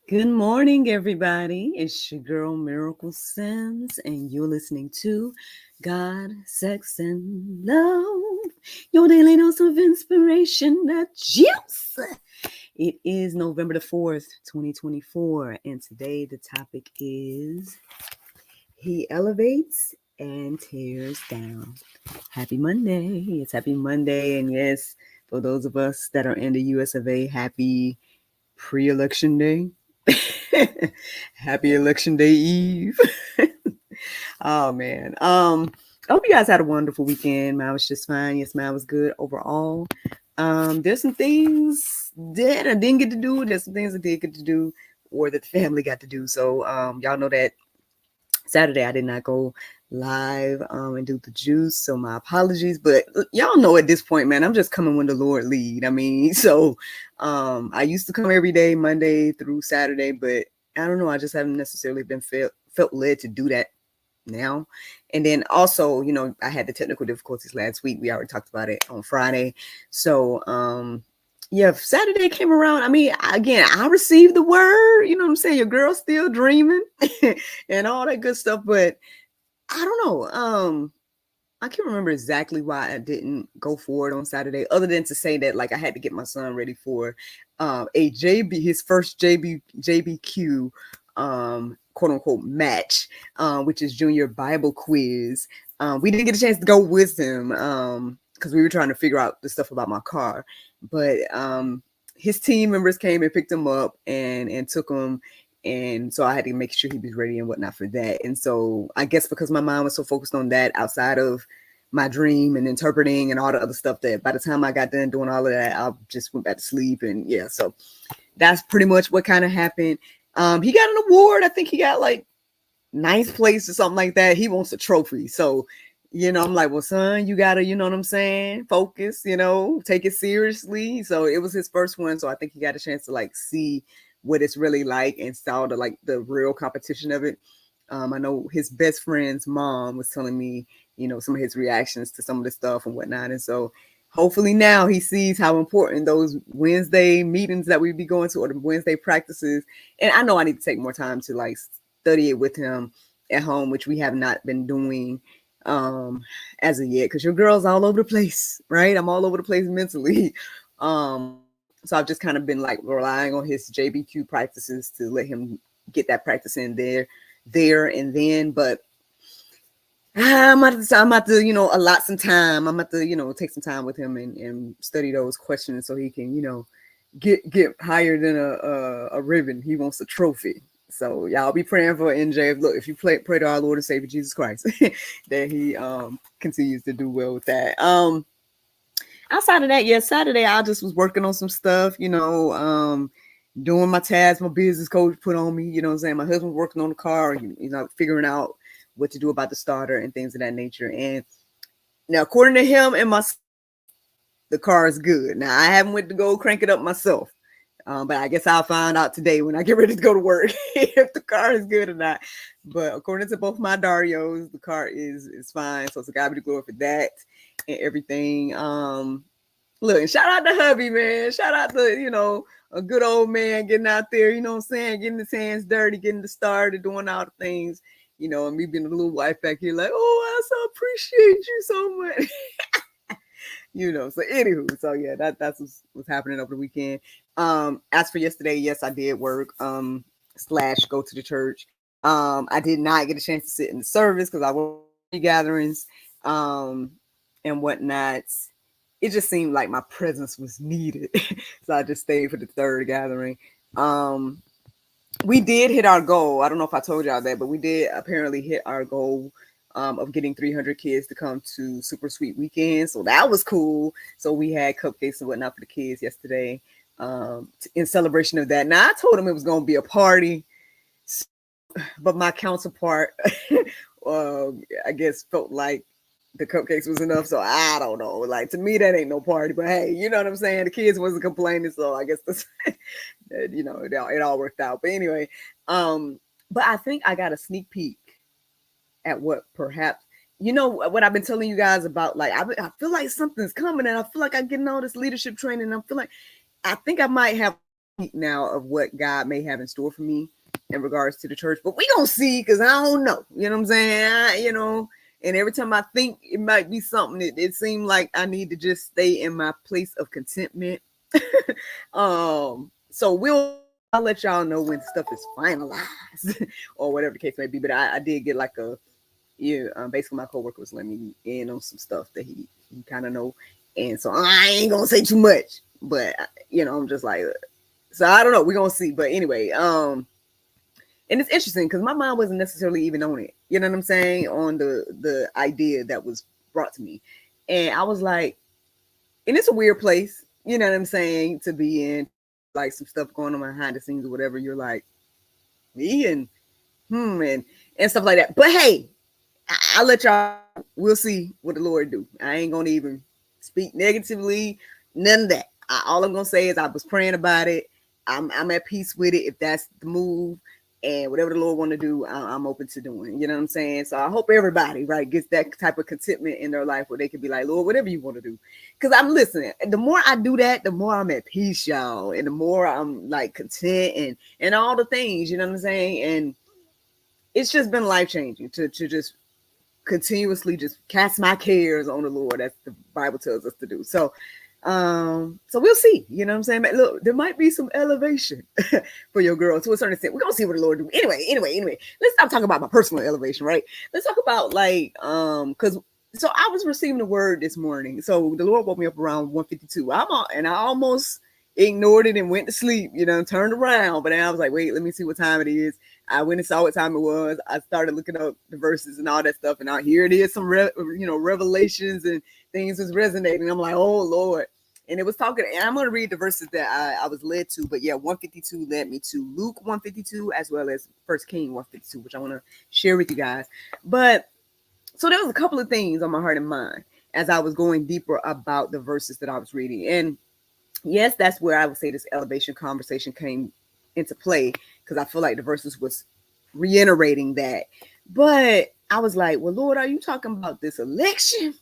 Good morning, everybody. It's your girl Miracle Sims, and you're listening to God, Sex, and Love, your daily dose of inspiration, the juice. It is November the 4th, 2024, and today the topic is He Elevates and Tears Down. Happy Monday. It's Happy Monday, and yes, for those of us that are in the US of A, happy pre-election day. Happy election day eve. Oh man. I hope you guys had a wonderful weekend. Mine was just fine. Yes, mine was good overall. There's some things that I didn't get to do. There's some things I did get to do or that the family got to do. So y'all know that Saturday I did not go live and do the juice, so my apologies, but y'all know at this point, man, I'm just coming when the Lord lead. I mean, so I used to come every day, Monday through Saturday, but I don't know, I just haven't necessarily been felt led to do that now. And then also, I had the technical difficulties last week. We already talked about it on Friday. So yeah, Saturday came around. I mean, again, I received the word, you know what I'm saying? Your girl's still dreaming and all that good stuff, but I don't know. I can't remember exactly why I didn't go forward on Saturday, other than to say that like I had to get my son ready for his first JBQ quote unquote match, which is junior Bible quiz. We didn't get a chance to go with him because we were trying to figure out the stuff about my car, but his team members came and picked him up and took him. And so I had to make sure he was ready and whatnot for that. And so I guess because my mind was so focused on that outside of my dream and interpreting and all the other stuff, that by the time I got done doing all of that, I just went back to sleep. And yeah, so that's pretty much what kind of happened. He got an award. I think he got like ninth place or something like that. He wants a trophy. So, I'm like, well, son, you gotta, you know what I'm saying? Focus, take it seriously. So it was his first one. So I think he got a chance to like see what it's really like and saw the real competition of it. I know his best friend's mom was telling me, some of his reactions to some of the stuff and whatnot. And so hopefully now he sees how important those Wednesday meetings that we'd be going to, or the Wednesday practices. And I know I need to take more time to like study it with him at home, which we have not been doing as of yet, because your girl's all over the place, right? I'm all over the place mentally. So I've just kind of been like relying on his JBQ practices to let him get that practice in there and then. But I'm about to, allot some time. I'm about to, take some time with him and study those questions so he can, get higher than a ribbon. He wants a trophy. So y'all be praying for NJ. Look, if you pray to our Lord and Savior Jesus Christ, that he continues to do well with that. Outside of that, yeah, Saturday I just was working on some stuff, doing my tasks my business coach put on me, you know what I'm saying? My husband working on the car, figuring out what to do about the starter and things of that nature. And now, according to him and the car is good. Now, I haven't went to go crank it up myself, but I guess I'll find out today when I get ready to go to work if the car is good or not. But according to both my Darios, the car is fine. So it's a God be the glory for that and everything. Look, and shout out to hubby, man. Shout out to, a good old man getting out there, you know what I'm saying? Getting his hands dirty, getting the started, doing all the things, and me being a little wife back here like, oh, I so appreciate you so much. So anywho, so yeah, that's what's happening over the weekend. As for yesterday, yes, I did work, / go to the church. I did not get a chance to sit in the service because I was gatherings, and whatnot. It just seemed like my presence was needed. So I just stayed for the third gathering. We did hit our goal. I don't know if I told y'all that, but we did apparently hit our goal of getting 300 kids to come to Super Sweet Weekend. So that was cool. So we had cupcakes and whatnot for the kids yesterday in celebration of that. Now, I told them it was going to be a party, but my counterpart, I guess, felt like the cupcakes was enough. So I don't know. Like, to me, that ain't no party. But hey, you know what I'm saying? The kids wasn't complaining. So I guess that's, it all worked out. But anyway, but I think I got a sneak peek at what perhaps, what I've been telling you guys about. Like, I feel like something's coming, and I feel like I'm getting all this leadership training. And I think I might have now of what God may have in store for me in regards to the church, but we gonna see, because I don't know. You know what I'm saying? And every time I think it might be something, it seemed like I need to just stay in my place of contentment. So I'll let y'all know when stuff is finalized or whatever the case may be. But I did get like basically my coworker was letting me in on some stuff that he kind of know, and so I ain't gonna say too much. But I'm just like, so I don't know. We're gonna see. But anyway, and it's interesting because my mind wasn't necessarily even on it. You know what I'm saying? On the idea that was brought to me, and I was like, and it's a weird place. You know what I'm saying, to be in, like some stuff going on behind the scenes or whatever. You're like, me and stuff like that. But hey, I'll let y'all. We'll see what the Lord do. I ain't gonna even speak negatively, none of that. All I'm gonna say is I was praying about it. I'm at peace with it. If that's the move, and whatever the Lord want to do, I'm open to doing. You know what I'm saying? So I hope everybody, right, gets that type of contentment in their life where they can be like, Lord, whatever you want to do. Because I'm listening. The more I do that, the more I'm at peace, y'all, and the more I'm like content and all the things. You know what I'm saying? And it's just been life changing to just continuously just cast my cares on the Lord, as the Bible tells us to do. So we'll see. You know what I'm saying? But look, there might be some elevation for your girl to a certain extent. We're gonna see what the Lord do. Anyway, let's stop talking about my personal elevation, right? Let's talk about like because so I was receiving the word this morning. So the Lord woke me up around 1:52. And I almost ignored it and went to sleep, turned around, but then I was like, wait, let me see what time it is. I went and saw what time it was. I started looking up the verses and all that stuff, and now here it is, some revelations and things was resonating. I'm like, oh Lord. And it was talking, and I'm going to read the verses that I was led to, but yeah, 152 led me to Luke 152 as well as 1 King 152, which I want to share with you guys. But so there was a couple of things on my heart and mind as I was going deeper about the verses that I was reading. And yes, that's where I would say this elevation conversation came into play, because I feel like the verses was reiterating that. But I was like, well, Lord, are you talking about this election?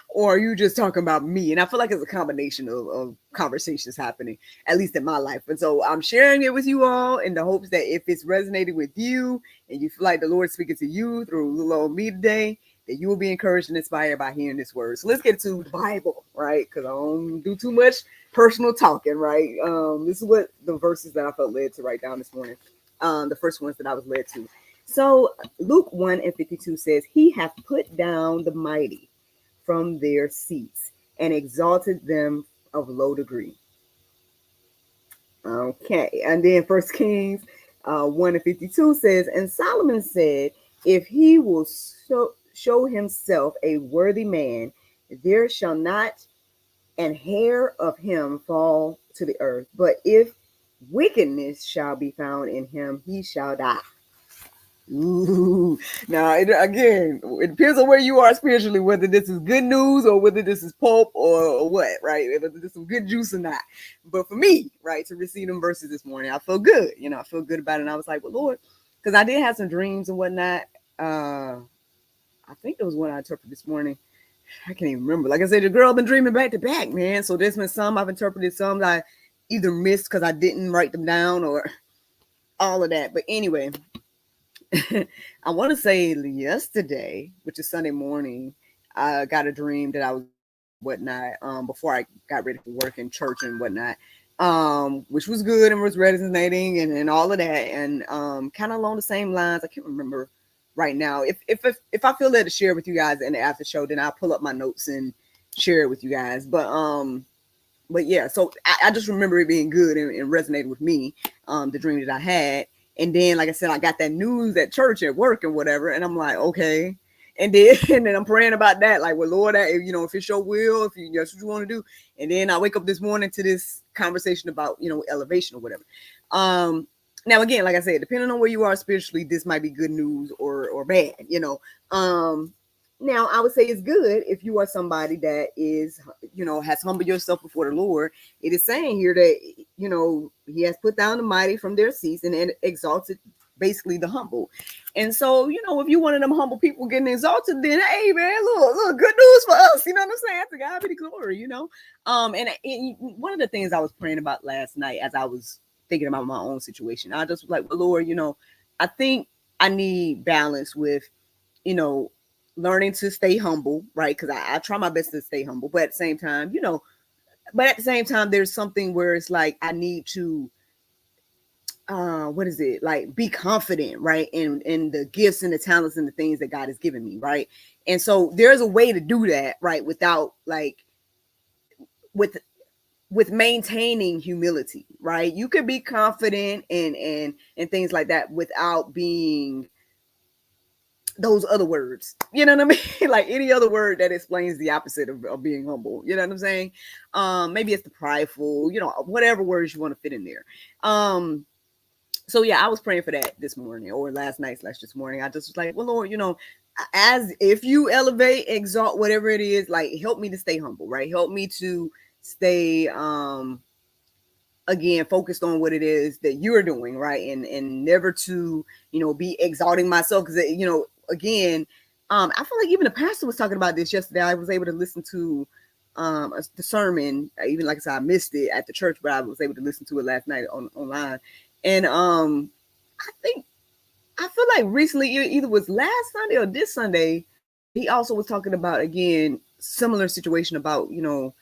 Or are you just talking about me? And I feel like it's a combination of conversations happening, at least in my life. And so I'm sharing it with you all in the hopes that if it's resonated with you and you feel like the Lord speaking to you through little old me today, that you will be encouraged and inspired by hearing this word. So let's get to the Bible, right? Because I don't do too much personal talking, right? This is what the verses that I felt led to write down this morning. The first ones that I was led to. So Luke 1:52 says, he hath put down the mighty from their seats and exalted them of low degree. Okay. And then 1 Kings 1:52 says, and Solomon said, if he will show himself a worthy man, there shall not an hair of him fall to the earth. But if wickedness shall be found in him, he shall die. Ooh. Now, again, it depends on where you are spiritually, whether this is good news or whether this is pulp or what, right? Whether there's some good juice or not. But for me, right, to receive them verses this morning, I feel good. I feel good about it. And I was like, well, Lord, because I did have some dreams and whatnot. I think there was one I interpreted this morning. I can't even remember. Like I said, the girl been dreaming back to back, man. So there's been some I've interpreted, some I either missed because I didn't write them down or all of that. But anyway, I want to say yesterday, which is Sunday morning, I got a dream that I was whatnot before I got ready for work in church and whatnot, which was good and was resonating and all of that, and kind of along the same lines. I can't remember right now. If I feel led to share with you guys in the after show, then I'll pull up my notes and share it with you guys. But yeah, so I just remember it being good and resonated with me, the dream that I had. And then, like I said, I got that news at church, at work, and whatever. And I'm like, okay. And then I'm praying about that. Like, well, Lord, if it's your will, if that's what you want to do. And then I wake up this morning to this conversation about, elevation or whatever. Now, again, like I said, depending on where you are spiritually, this might be good news or bad, Now, I would say it's good if you are somebody that is, has humbled yourself before the Lord. It is saying here that, he has put down the mighty from their seats and exalted basically the humble. And so, you know, if you one of them humble people getting exalted, then hey man, look, good news for us. You know what I'm saying? To God be the glory, you know. And one of the things I was praying about last night as I was thinking about my own situation, I just was like, well, Lord, you know, I think I need balance with, you know, learning to stay humble, right? Because I try my best to stay humble, but at the same time, you know, there's something where it's like I need to what is it, like, be confident, right, in the gifts and the talents and the things that God has given me, right? And so there's a way to do that, right, without like with maintaining humility, right? You could be confident and things like that without being those other words, you know what I mean? Like any other word that explains the opposite of being humble, you know what I'm saying? Maybe it's the prideful, you know, whatever words you want to fit in there. So yeah, I was praying for that this morning or last night / this morning. I just was like, well, Lord, you know, as if you elevate, exalt, whatever it is, like help me to stay humble, right? Help me to stay again focused on what it is that you're doing, right? And never to, you know, be exalting myself, because you know, again, I feel like even the pastor was talking about this yesterday. I was able to listen to the sermon, even like I said, I missed it at the church, but I was able to listen to it last night online. And I feel like recently, either was last Sunday or this Sunday, he also was talking about, again, similar situation about, you know,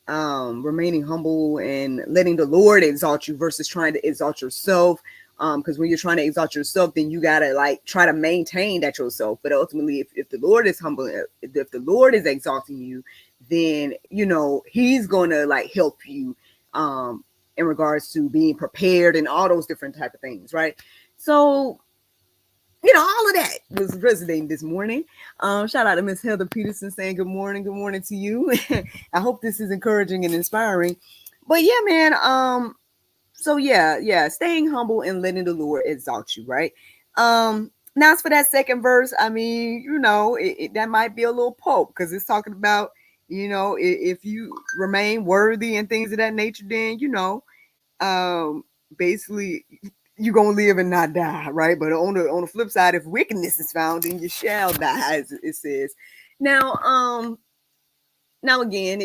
remaining humble and letting the Lord exalt you versus trying to exalt yourself. Because when you're trying to exalt yourself, then you gotta like try to maintain that yourself. But ultimately, if the Lord is humble, if the Lord is exalting you, then you know He's gonna like help you in regards to being prepared and all those different type of things, right? So you know, all of that was resonating this morning. Shout out to Miss Heather Peterson saying good morning to you. I hope this is encouraging and inspiring. But yeah, man. So yeah, staying humble and letting the Lord exalt you, right? Now as for that second verse, I mean, you know, that might be a little poke because it's talking about, you know, if you remain worthy and things of that nature, then you know, basically you're gonna live and not die, right? But on the flip side, if wickedness is found, then you shall die, as it says. Now, now again,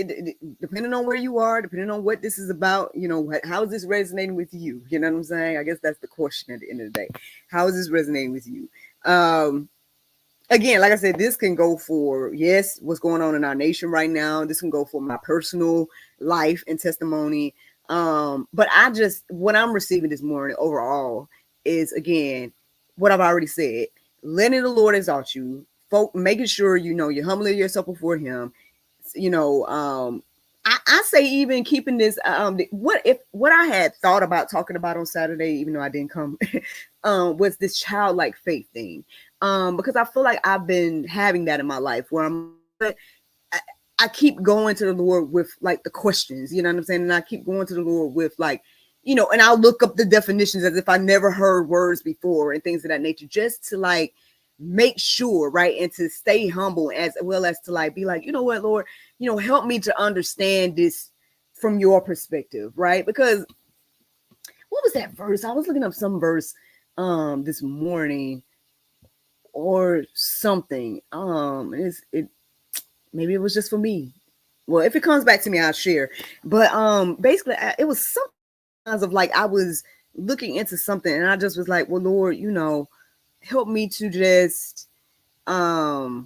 depending on where you are, depending on what this is about, you know, how is this resonating with you? You know what I'm saying? I guess that's the question at the end of the day. How is this resonating with you? Again, like I said, this can go for, yes, what's going on in our nation right now. This can go for my personal life and testimony. But what I'm receiving this morning overall is, again, what I've already said: letting the Lord exalt you, making sure you know you're humbling yourself before Him. You know, I say even keeping this. What I had thought about talking about on Saturday, even though I didn't come, was this childlike faith thing. Because I feel like I've been having that in my life where I keep going to the Lord with like the questions, you know what I'm saying? And I keep going to the Lord with like, you know, and I'll look up the definitions as if I never heard words before and things of that nature, just to like make sure, right? And to stay humble, as well as to like be like, you know what, Lord, you know, help me to understand this from your perspective, right? Because what was that verse? I was looking up some verse this morning or something. Maybe it was just for me. Well, if it comes back to me, I'll share. But basically, it was some kinds of like I was looking into something, and I just was like, "Well, Lord, you know, help me to just." I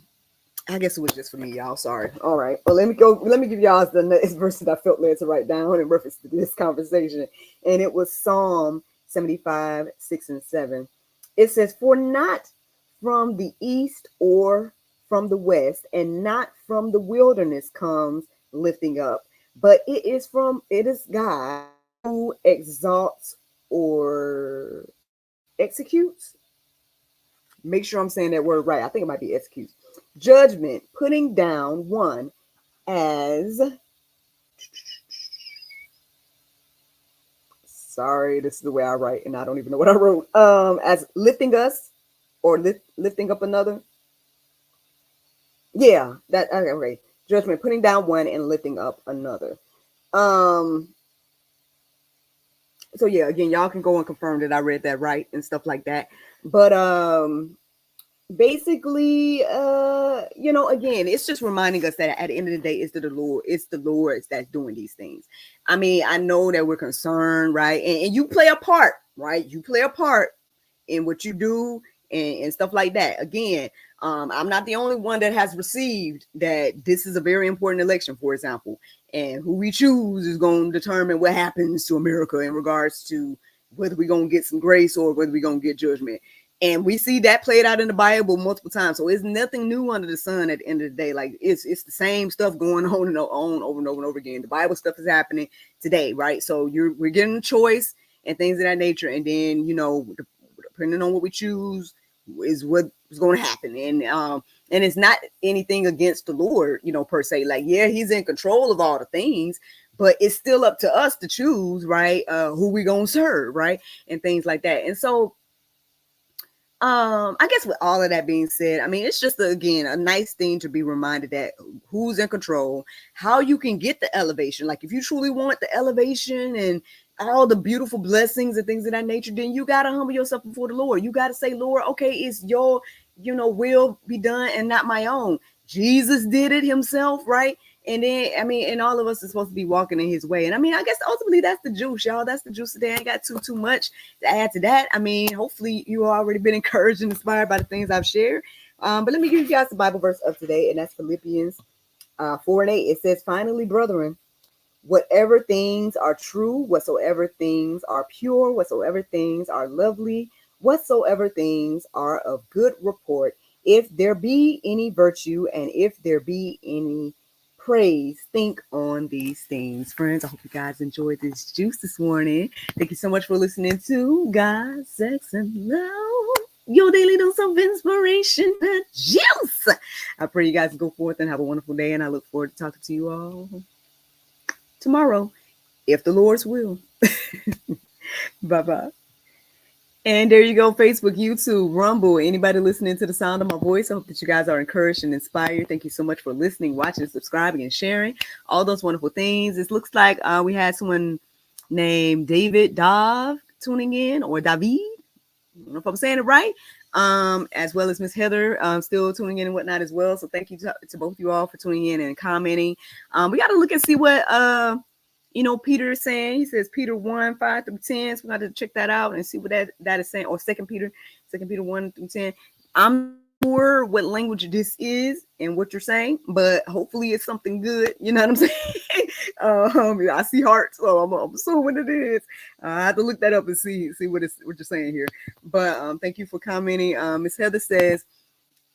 guess it was just for me, y'all. Sorry. All right. Well, let me go. Let me give y'all the next verse that I felt led to write down in reference to this conversation, and it was Psalm 75, 6 and 7. It says, "For not from the east or from the west, and not from the wilderness comes lifting up, but it is God who exalts or executes." Make sure I'm saying that word right. I think it might be executes. Judgment, putting down one as, sorry, this is the way I write, and I don't even know what I wrote. As lifting us or lifting up another. Yeah, that okay. Judgment, putting down one and lifting up another. So yeah, again, y'all can go and confirm that I read that right and stuff like that. But basically, again, it's just reminding us that at the end of the day, it's the Lord that's doing these things. I mean, I know that we're concerned, right? And you play a part, right? You play a part in what you do and stuff like that. Again, I'm not the only one that has received that this is a very important election, for example, and who we choose is going to determine what happens to America in regards to whether we're going to get some grace or whether we're going to get judgment. And we see that played out in the Bible multiple times. So it's nothing new under the sun at the end of the day. Like it's the same stuff going on and on over and over and over again. The Bible stuff is happening today, right? So we're getting a choice and things of that nature. And then, depending on what we choose is what is going to happen. And it's not anything against the Lord, per se. Like, yeah, he's in control of all the things, but it's still up to us to choose, right? Who we going to serve, right? And things like that. And so, I guess with all of that being said, I mean, it's just again a nice thing to be reminded that who's in control, how you can get the elevation. Like if you truly want the elevation and all the beautiful blessings and things of that nature, then you gotta humble yourself before the Lord. You gotta say, Lord, okay, it's your, will be done and not my own. Jesus did it himself, right? And then, I mean, and all of us are supposed to be walking in his way. And I mean, I guess ultimately that's the juice, y'all. That's the juice today. I ain't got too much to add to that. I mean, hopefully you already been encouraged and inspired by the things I've shared. But let me give you guys the Bible verse of today, and that's Philippians 4:8. It says, finally, brethren, whatever things are true, whatsoever things are pure, whatsoever things are lovely, whatsoever things are of good report, if there be any virtue and if there be any praise, think on these things. Friends, I hope you guys enjoyed this juice this morning. Thank you so much for listening to God, Sex, and Love, your daily dose of inspiration and juice. I pray you guys go forth and have a wonderful day, and I look forward to talking to you all tomorrow, if the Lord's will. Bye-bye. And there you go, Facebook, YouTube, Rumble, anybody listening to the sound of my voice. I hope that you guys are encouraged and inspired. Thank you so much for listening, watching, subscribing, and sharing all those wonderful things. It looks like we had someone named David Dav tuning in, or David. I don't know if I'm saying it right. As well as Miss Heather still tuning in and whatnot as well. So thank you to both of you all for tuning in and commenting. We got to look and see what Peter is saying. He says Peter 1:5-10. So we got to check that out and see what that is saying. Or Second Peter 1:10. I'm sure what language this is and what you're saying, but hopefully it's something good. You know what I'm saying? I see hearts, so I'm assuming it is. I have to look that up and see what you're saying here. But thank you for commenting. Miss Heather says,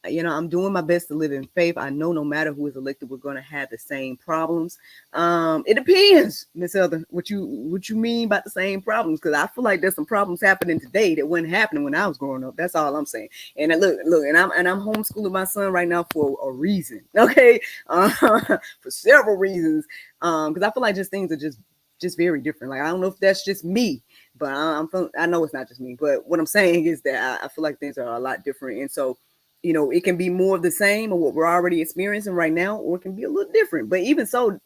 I'm doing my best to live in faith. I know no matter who is elected, we're going to have the same problems. It depends, Miss Heather, what you mean by the same problems, because I feel like there's some problems happening today that wasn't happening when I was growing up. That's all I'm saying. And look, and I'm homeschooling my son right now for a reason, okay? For several reasons, because I feel like just things are just very different. Like I don't know if that's just me, but I know it's not just me. But what I'm saying is that I feel like things are a lot different, and so. It can be more of the same of what we're already experiencing right now, or it can be a little different. But even so,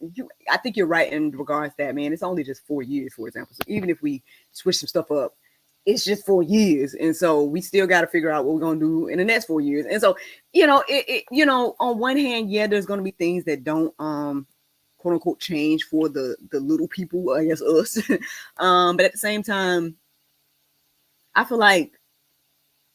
I think you're right in regards to that, man. It's only just 4 years, for example. So even if we switch some stuff up, it's just 4 years. And so we still got to figure out what we're going to do in the next 4 years. And so, on one hand, yeah, there's going to be things that don't, quote unquote, change for the little people, I guess, us. But at the same time, I feel like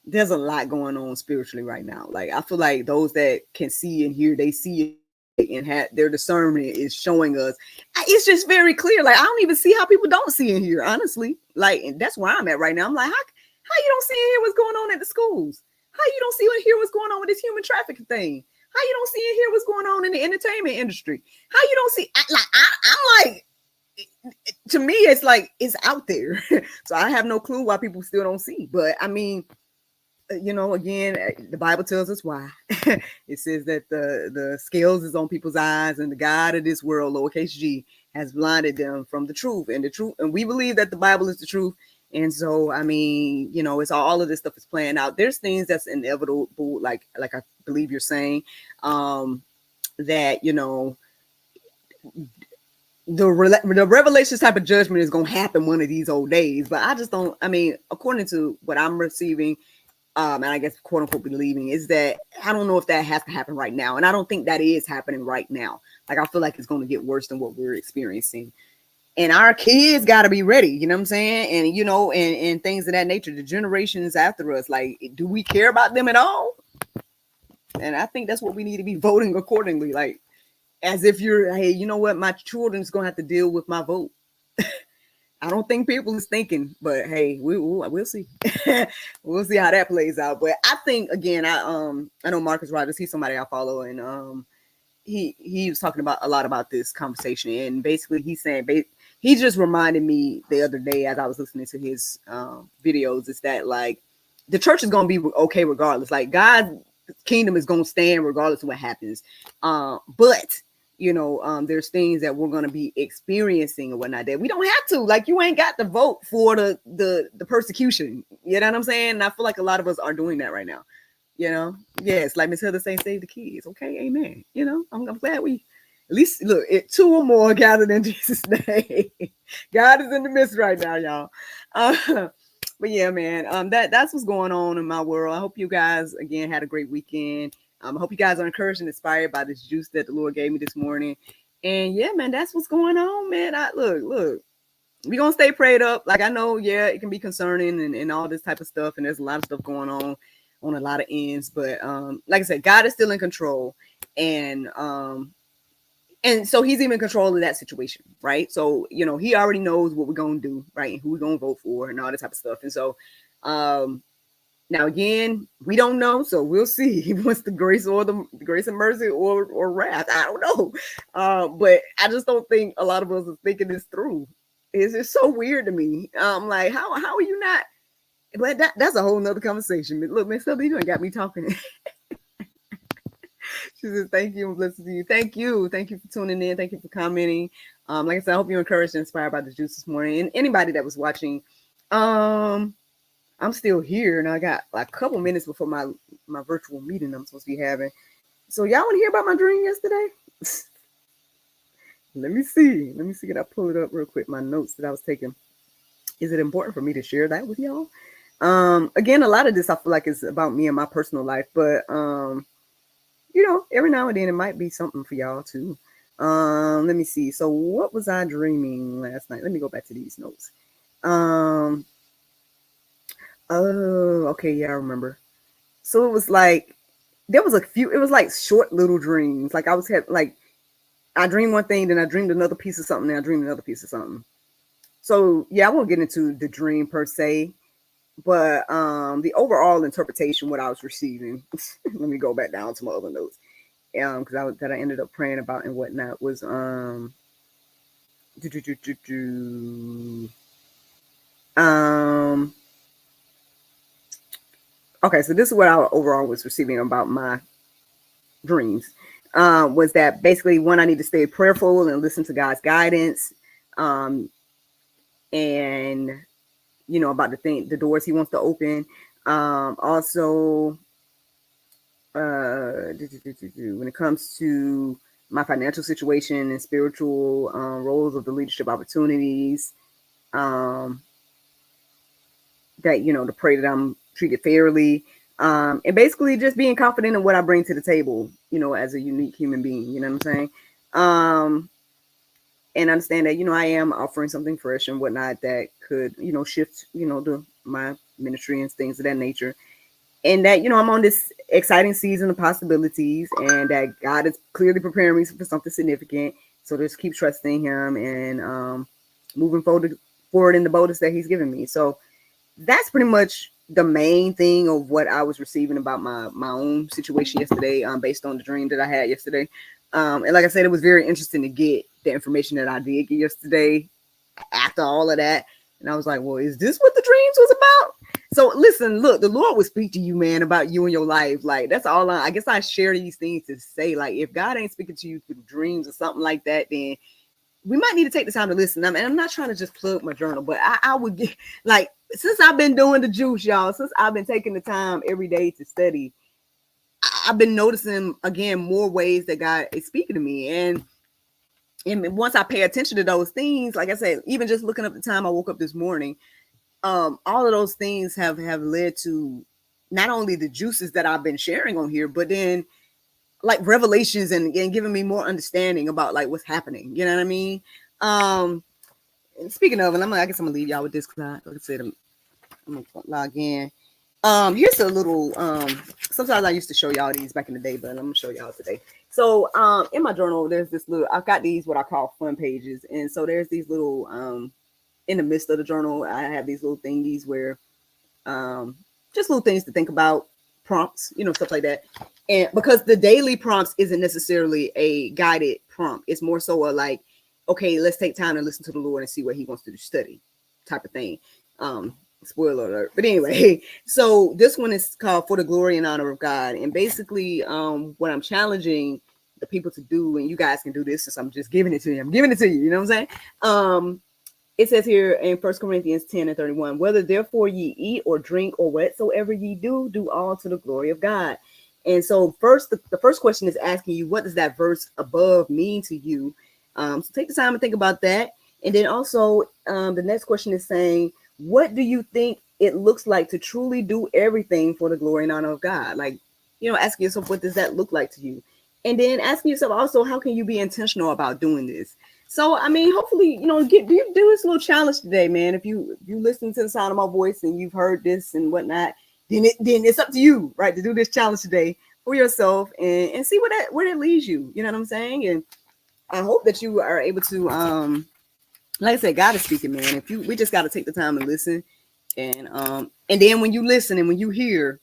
there's a lot going on spiritually right now. Like I feel like those that can see and hear, they see it and have their discernment is showing us. It's just very clear. Like I don't even see how people don't see and hear, honestly. Like, and that's where I'm at right now. I'm like, how you don't see and hear what's going on at the schools? How you don't see and hear what's going on with this human trafficking thing? How you don't see and hear what's going on in the entertainment industry? How you don't see? I'm like, to me, it's like it's out there. So I have no clue why people still don't see. But I mean. Again, the Bible tells us why. It says that the scales is on people's eyes, and the God of this world, lowercase g, has blinded them from the truth. And we believe that the Bible is the truth. And so, I mean, it's all of this stuff is playing out. There's things that's inevitable, like I believe you're saying, that the revelations type of judgment is going to happen one of these old days. But I just don't, I mean, according to what I'm receiving, and I guess quote unquote believing, is that I don't know if that has to happen right now. And I don't think that is happening right now. Like, I feel like it's going to get worse than what we're experiencing. And our kids got to be ready, you know what I'm saying? And, you know, and things of that nature, the generations after us, like, do we care about them at all? And I think that's what we need to be voting accordingly. Like, as if you're, hey, you know what? My children's going to have to deal with my vote. I don't think people is thinking, but hey, we'll see. We'll see how that plays out. But I think, again, I know Marcus Rogers, he's somebody I follow, and he was talking about a lot about this conversation, and basically he's saying, he just reminded me the other day as I was listening to his videos, is that, like, the church is going to be okay regardless. Like, God's kingdom is going to stand regardless of what happens. But you know, there's things that we're going to be experiencing and whatnot that we don't have to. Like, you ain't got to vote for the persecution. You know what I'm saying? And I feel like a lot of us are doing that right now. You know, yes, like Miss Heather saying, save the kids. Okay, amen. You know, I'm glad we at least look at 2 or more gathered in Jesus' name. God is in the midst right now, y'all. But yeah, man, that's what's going on in my world. I hope you guys again had a great weekend. I hope you guys are encouraged and inspired by this juice that the Lord gave me this morning. And yeah, man, that's what's going on, man. Look, we're gonna stay prayed up. Like, I know, yeah, it can be concerning and all this type of stuff, and there's a lot of stuff going on a lot of ends. But like I said, God is still in control, and so he's even in control of that situation, right? So, you know, he already knows what we're gonna do, right? And who we're gonna vote for and all this type of stuff. And so now again, we don't know, so we'll see. He wants the grace or the grace and mercy or wrath. I don't know. But I just don't think a lot of us are thinking this through. It's just so weird to me. Like, how are you not? But that's a whole nother conversation. Look, Miss Sylvia, you got me talking. She says, thank you and blessings to you. Thank you. Thank you for tuning in. Thank you for commenting. Like I said, I hope you're encouraged and inspired by the juice this morning. And anybody that was watching, I'm still here, and I got like a couple minutes before my virtual meeting I'm supposed to be having. So y'all want to hear about my dream yesterday? Let me see. Can I pull it up real quick? My notes that I was taking. Is it important for me to share that with y'all? Again, a lot of this I feel like is about me and my personal life, but you know, every now and then it might be something for y'all too. Let me see. So what was I dreaming last night? Let me go back to these notes. Oh, okay, yeah, I remember. So it was like there was a few. It was like short little dreams. Like I dreamed one thing, then I dreamed another piece of something, then I dreamed another piece of something. So yeah, I won't get into the dream per se, but the overall interpretation, what I was receiving. Let me go back down to my other notes, because I ended up praying about and whatnot was okay, so this is what I overall was receiving about my dreams. Was that basically, one, I need to stay prayerful and listen to God's guidance, and you know, about the doors He wants to open. Also, when it comes to my financial situation and spiritual roles of the leadership opportunities, that, you know, to pray that I'm treated fairly, and basically just being confident in what I bring to the table, you know, as a unique human being, you know what I'm saying? And understand that, you know, I am offering something fresh and whatnot that could, you know, shift, you know, my ministry and things of that nature. And that, you know, I'm on this exciting season of possibilities, and that God is clearly preparing me for something significant. So just keep trusting Him and moving forward in the boldness that He's given me. So that's pretty much the main thing of what I was receiving about my own situation yesterday, based on the dream that I had yesterday. And like I said, it was very interesting to get the information that I did get yesterday after all of that. And I was like, well, is this what the dreams was about? So listen, look, the Lord will speak to you, man, about you and your life. Like, that's all I guess I share these things to say. Like, if God ain't speaking to you through dreams or something like that, then we might need to take the time to listen. And I'm not trying to just plug my journal, but I would get, like, since I've been doing the juice, y'all, since I've been taking the time every day to study, I've been noticing, again, more ways that God is speaking to me. And And once I pay attention to those things, like I said, even just looking up the time I woke up this morning, all of those things have led to not only the juices that I've been sharing on here, but then like revelations and giving me more understanding about like what's happening. You know what I mean? And speaking of, and I guess I'm gonna leave y'all with this because like I said, I'm gonna log in. Here's a little sometimes I used to show y'all these back in the day, but I'm gonna show y'all today. So in my journal, there's this little, I've got these what I call fun pages. And so there's these little in the midst of the journal, I have these little thingies where just little things to think about, prompts, stuff like that. And because the daily prompts isn't necessarily a guided prompt, it's more so a like, okay, let's take time to listen to the Lord and see what he wants to study type of thing. Spoiler alert. But anyway, so this one is called For the Glory and Honor of God. And basically what I'm challenging the people to do, and you guys can do this since I'm just giving it to you. I'm giving it to you. You know what I'm saying? It says here in 1 Corinthians 10:31, whether therefore ye eat or drink or whatsoever ye do, do all to the glory of God. And so first, the first question is asking you, what does that verse above mean to you? So take the time to think about that. And then also the next question is saying, what do you think it looks like to truly do everything for the glory and honor of God? Like, asking yourself, what does that look like to you? And then asking yourself also, how can you be intentional about doing this? So, I mean, hopefully, do this little challenge today, man. If you listen to the sound of my voice and you've heard this and whatnot, then it's up to you, right, to do this challenge today for yourself and see where it leads you. You know what I'm saying? And I hope that you are able to, like I said, God is speaking, man. We just got to take the time and listen, and then when you listen and when you hear,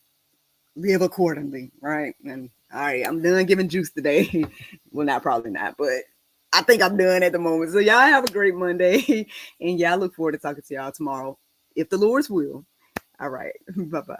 live accordingly, right? And all right, I'm done giving juice today. Well, probably not, but I think I'm done at the moment. So y'all have a great Monday. And I look forward to talking to y'all tomorrow, if the Lord's will. All right. Bye-bye.